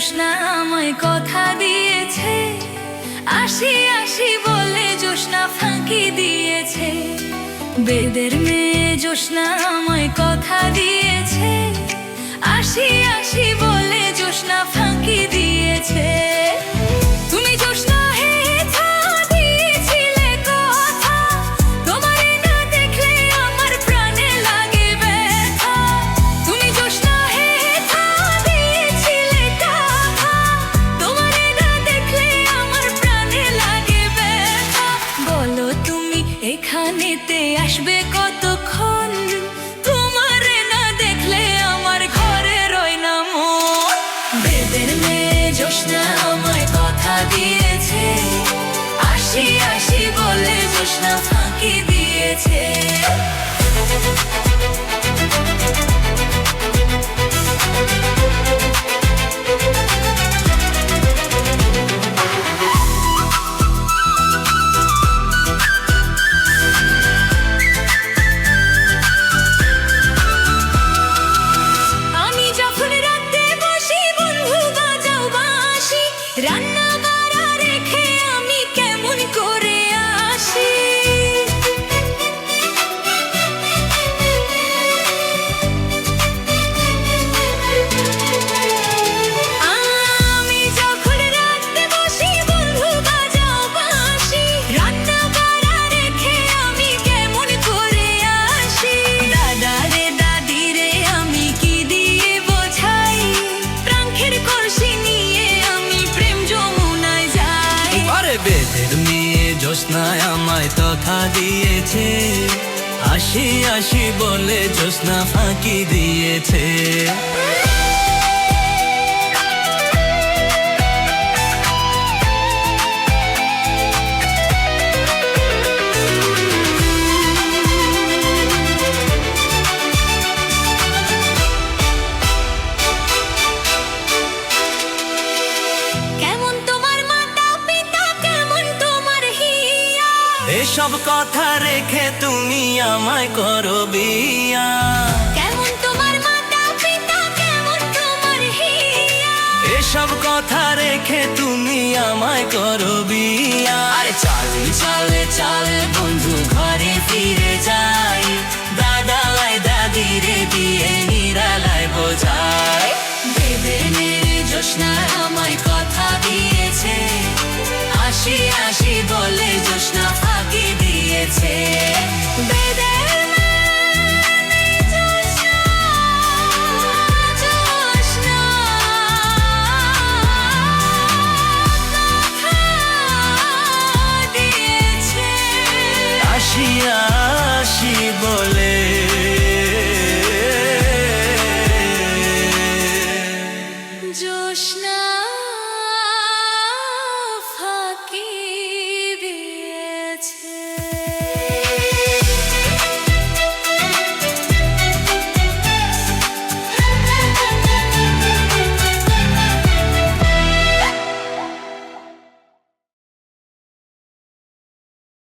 জোসনা আমায় কথা দিয়েছে, আসি আসি বলে জোসনা ফাঁকি দিয়েছে। বেদের মেয়ে জোসনা আমায় কথা দিয়েছে, আসি আসি বলে জোসনা ফাঁকি দিয়েছে। তুমি জোসনা হেথা দিয়েছিলে কথা, তোমারে না দেখলে আমার প্রাণে লাগে ব্যথা। তুমি জোসনা হেথা দিয়েছিলে কথা, তোমারে না দেখলে আমার প্রাণে লাগে ব্যথা। বলো তুমি এখানেতে আসবে কতক্ষণ, তোমারে না দেখলে আমার ঘরে রয় না মন। বেদের মেয়ে জোসনা আমায় কথা দিয়েছে, আসি আসি বলে জোসনা ফাঁকি দিয়েছে। আমি যখন রাতে বসি বন্ধু বাজাও বাঁশি, রান্না বাড়া রেখে আমি কেমন করে আসি। আমি যখন রাতে বসি বন্ধু বাজাও বাঁশি, রান্না বাড়া রেখে আমি কেমন করে আসি। দাদা রে দাদি রে আমি কি দিয়ে বোঝাই, প্রাঙ্কের কলসি নিয়ে আমি প্রেম যমুনায় যাই। আরে বেদের মেয়ে জোসনা আমায় কথা দিয়েছে, আসি আসি বলে জোসনা ফাঁকি দিয়েছে। কেমন তোমার মাতা পিতা, কেমন তোমার হিয়া, এসব কথা রেখে তুমি আমায় করো বিয়া। কেমন তোমার মাতা পিতা, কেমন তোমার হিয়া। এসব কথা রেখে তুমি আমায় করো বিয়া। আরে চলে চলে চলে বন্ধু ঘরে ফিরে যাই, দাদালায় দাদি রে দিয়ে নিরালায় বোঝাই। বেদের মেয়ে জোসনা